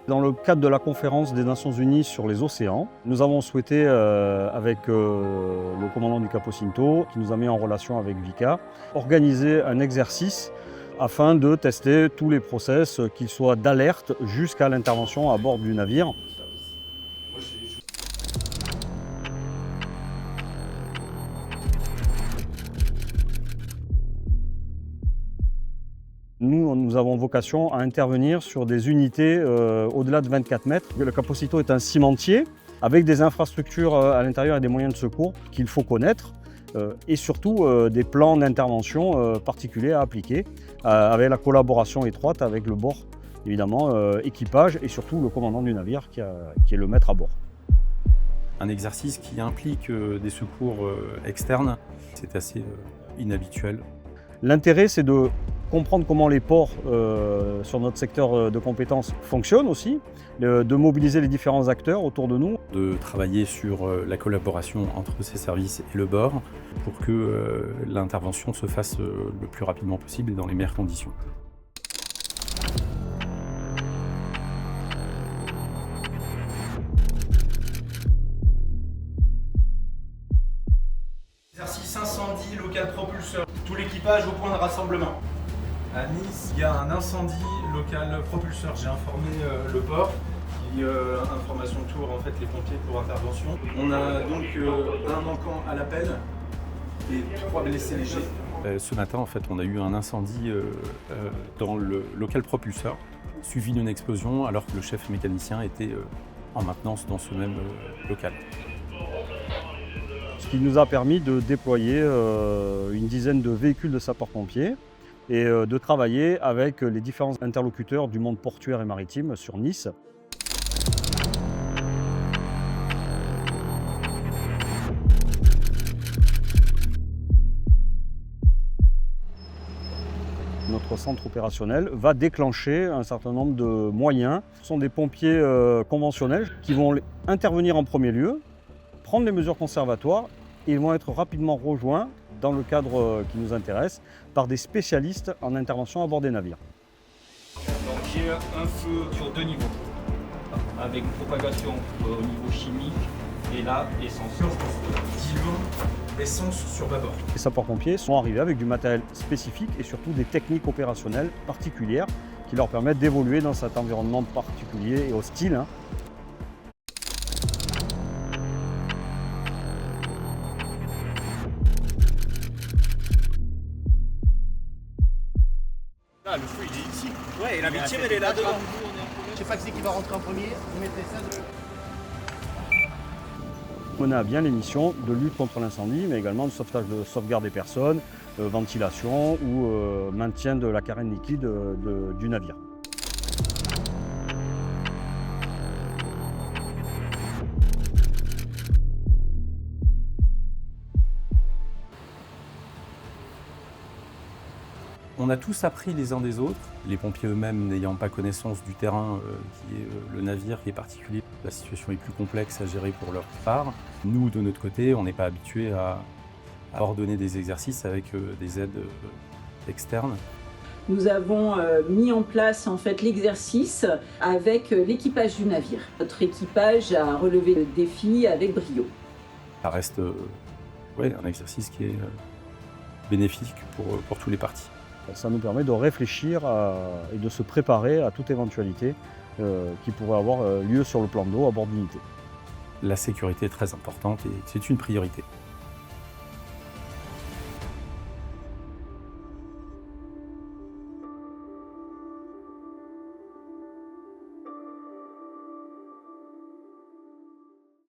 Dans le cadre de la conférence des Nations Unies sur les océans, nous avons souhaité, avec le commandant du Capo Cinto, qui nous a mis en relation avec Vicat, organiser un exercice afin de tester tous les process, qu'ils soient d'alerte jusqu'à l'intervention à bord du navire. Nous avons vocation à intervenir sur des unités au-delà de 24 mètres. Le Capo Cinto est un cimentier avec des infrastructures à l'intérieur et des moyens de secours qu'il faut connaître et surtout des plans d'intervention particuliers à appliquer avec la collaboration étroite avec le bord, évidemment, équipage et surtout le commandant du navire qui est le maître à bord. Un exercice qui implique des secours externes, c'est assez inhabituel. L'intérêt, c'est de comprendre comment les ports sur notre secteur de compétences fonctionnent aussi, de mobiliser les différents acteurs autour de nous. De travailler sur la collaboration entre ces services et le bord pour que l'intervention se fasse le plus rapidement possible et dans les meilleures conditions. Exercice incendie local propulseur. Tout l'équipage au point de rassemblement. À Nice, il y a un incendie local propulseur. J'ai informé le port. Information tour en fait les pompiers pour intervention. On a donc un manquant à l'appel et 3 blessés légers. Ce matin, en fait, on a eu un incendie dans le local propulseur, suivi d'une explosion alors que le chef mécanicien était en maintenance dans ce même local. Ce qui nous a permis de déployer une dizaine de véhicules de sapeurs-pompiers et de travailler avec les différents interlocuteurs du monde portuaire et maritime sur Nice. Notre centre opérationnel va déclencher un certain nombre de moyens. Ce sont des pompiers conventionnels qui vont intervenir en premier lieu, prendre les mesures conservatoires et ils vont être rapidement rejoints dans le cadre qui nous intéresse par des spécialistes en intervention à bord des navires. Donc j'ai un feu sur 2 niveaux, avec propagation au niveau chimique et là essence. Diluant essence sur bâbord. Les sapeurs-pompiers sont arrivés avec du matériel spécifique et surtout des techniques opérationnelles particulières qui leur permettent d'évoluer dans cet environnement particulier et hostile. Ah, le feu il est ici. Ouais, et la victime elle est là-dedans. Je sais pas qui c'est qui va rentrer en premier, vous mettez ça de... On a bien les missions de lutte contre l'incendie, mais également de sauvegarde des personnes, ventilation ou maintien de la carène liquide du navire. On a tous appris les uns des autres, les pompiers eux-mêmes n'ayant pas connaissance du terrain qui est le navire qui est particulier. La situation est plus complexe à gérer pour leur part. Nous, de notre côté, on n'est pas habitués à ordonner des exercices avec des aides externes. Nous avons mis en place en fait l'exercice avec l'équipage du navire. Notre équipage a relevé le défi avec brio. Ça reste un exercice qui est bénéfique pour tous les parties. Ça nous permet de réfléchir et de se préparer à toute éventualité qui pourrait avoir lieu sur le plan d'eau à bord d'unité. La sécurité est très importante et c'est une priorité.